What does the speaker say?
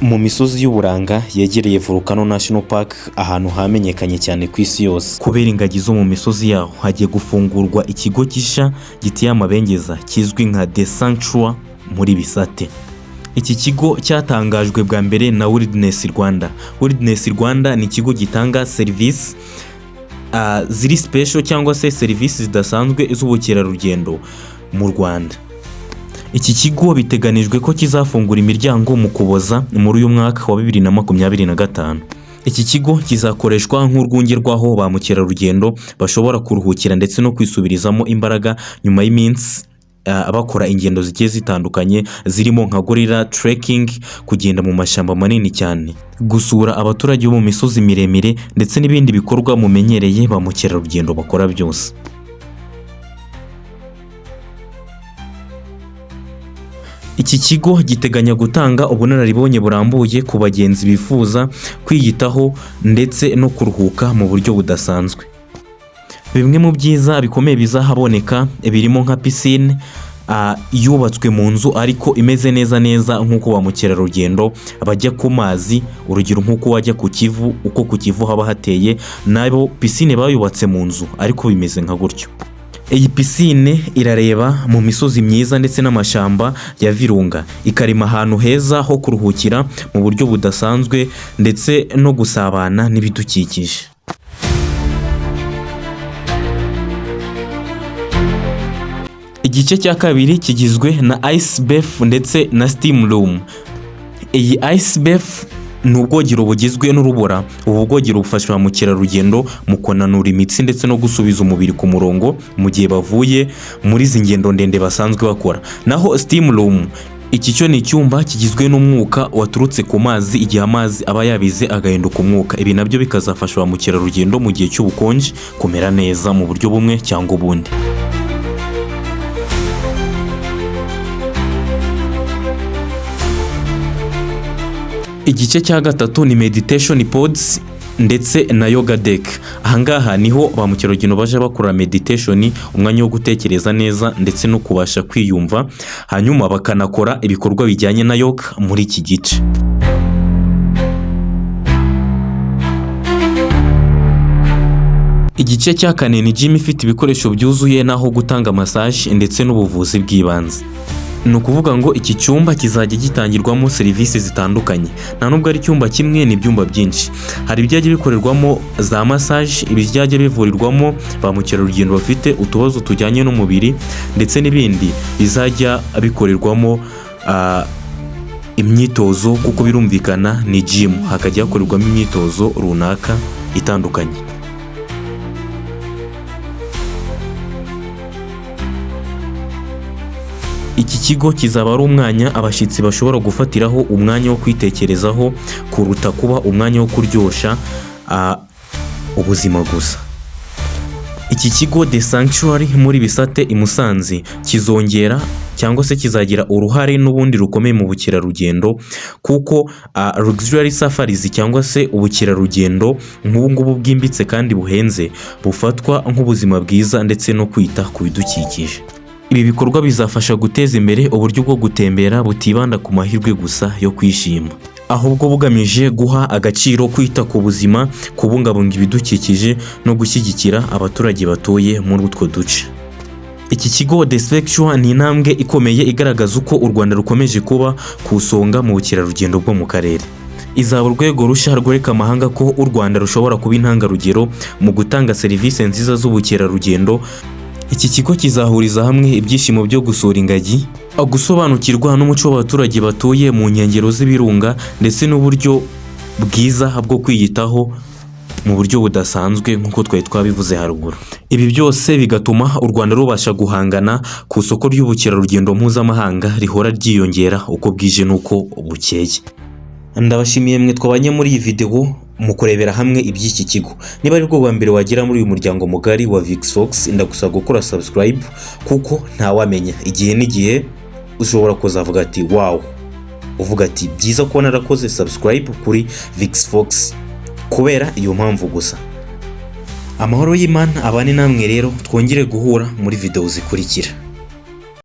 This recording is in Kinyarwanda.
mu misozi y'uburanga yegereye Volcano National Park, ahantu hamenyekanye cyane ku isi yose kubera ingagi zo mu misozi yaho, hagiye gufungurwa ikigo gisha giteye amabengeza kizwi nka Idasanzwe muri bisate. Iki kigo cyatangajwe bwa mbere na Wigeze Rwanda. Wigeze Rwanda ni ikigo gitanga serivisi ziri special cyangwa se serivisi zidasanzwe z'ubukerarugendo mu Rwanda. Iki kigo biteganijwe ko kizafungura imiryango mu Kuboza muri uyu mwaka wa 2025. Iki kigo kizakoreshwa nk'urwunge rw'aho ba mukerarugendo bashobora kuruhukira ndetse no kwisubirizamo imbaraga nyuma y'iminsi abakora ingendo zigiye zitandukanye zirimo nka gorilla trekking, kugenda mu mashyamba manini cyane, gusura abaturage bo mu misozi miremire ndetse n'ibindi bikorwa mumenyereye ba mukerarugendo bakora byose. Iki kigo giteganya gutanga ubunararibonye burambuye ku bagenzi bifuza kwiyitaho ndetse no kuruhuka mu buryo budasanzwe. Bimwe mu byiza bikomeye bizahaboneka birimo nka piscine yubatswe mu nzu ariko imeze neza nk'uko ba mukerarugendo bajya ku mazi, urugero nk'uko wajya ku Kivu, uko ku Kivu haba hateye, nabo piscine bayubatse mu nzu ariko bimeze nka gutyo. Iyi piscine irareba mu misozi myiza ndetse n'amashyamba ya Virunga, ikarema ahantu heza ho kuruhukira mu buryo budasanzwe ndetse no gusabana n'ibidukikije. Igice cya kabiri kigizwe na ice bath ndetse na steam room. Iyi ice bath ni ubwogero bugizwe n'urubura. Ubu bwogero bufasha ba mukerarugendo mu kunanura imitsi ndetse no gusubiza umubiri ku murongo mu gihe bavuye muri izi ngendo ndende basanzwe bakora. Naho steam room, iki cyo ni icyumba kigizwe n'umwuka waturutse ku mazi igihe amazi aba yabize agahinduka umwuka. Ibi nabyo bikazafasha ba mukerarugendo mu gihe cy'ubukonje kumera neza mu buryo bumwe cyangwa ubundi. Igice cya gatatu ni meditation pods ndetse na yoga deck. Ahangaha niho ba mukerarugendo baje bakora meditation, umwanya wo gutekereza neza ndetse no kubasha kwiyumva, hanyuma bakanakora ibikorwa bijyanye na yoga muri iki gice. Igice cya kane ni gym ifite ibikoresho byuzuye naho gutanga massage ndetse n'ubuvuzi bw'ibanze. Ni ukuvuga ngo iki cyumba kizajya gitangirwamo serivisi zitandukanye. Nta nubwo ari icyumba kimwe, ni ibyumba byinshi. Hari ibyajya bikorerwamo za massage, ibijyajya bivurirwamo ba mukerarugendo bafite utubazo tujyanye n'umubiri, ndetse n'ibindi bizajya bikorerwamo imyitozo, kuko birumvikana ni gym, hakajya hakorerwamo imyitozo runaka itandukanye. Iki kigo kizaba ari umwanya abashyitsi bashobora gufatiraho umwanya wo kwitekerezaho kuruta kuba umwanya wo kuryoshya ubuzima gusa. Iki kigo The Sanctuary muri bisate i Musanze kizongera cyangwa se kizagira uruhare n'ubundi rukomeye mu bukerarugendo, kuko luxury safaris cyangwa se ubukerarugendo nk'ubu ngubu bwimbitse kandi buhenze bufatwa nk'ubuzima bwiza ndetse no kwita ku bidukikije. Ibi bikorwa bizafasha guteza imbere uburyo bwo gutembera butibanda ku mahirwe gusa yo kwishima, ahubwo bugamije guha agaciro kwita ku buzima, kubungabunga ibidukikije no gushyigikira abaturage batuye muri utwo duce. Iki kigo The Sanctuary ni intambwe ikomeye igaragaza uko u Rwanda rukomeje kuba ku isonga mu bukerarugendo bwo mu karere. Izaba urwego rushya rwereka amahanga ko u Rwanda rushobora kuba intangarugero mu gutanga serivisi nziza z'ubukerarugendo. Iki kigo kizahuriza hamwe ibyishimo byo gusura ingagi, gusobanukirwa n'umuco w'abaturage batuye mu nkengero z'ibirunga ndetse n'uburyo bwiza bwo kwiyitaho mu buryo budasanzwe nk'uko twari twabivuze haruguru. Ibi byose bigatuma u Rwanda rubasha guhangana ku isoko ry'ubukerarugendo mpuzamahanga rihora ryiyongera uko bwije n'uko bukeye. Ndabashimiye mwe twabanye muri iyi video mu kurebera hamwe iby'iki kigo. Niba ari bwo bwa mbere wagera muri uyu muryango mugari wa Vixfox, ndagusaba gukora subscribe, kuko ntawamenya igihe n'igihe ushobora kuzavuga ati wow, uvuga ati byiza ko narakoze subscribe kuri Vixfox kubera iyo mpamvu gusa. Amahoro y'Imana abane namwe rero, twongere guhura muri video zikurikira.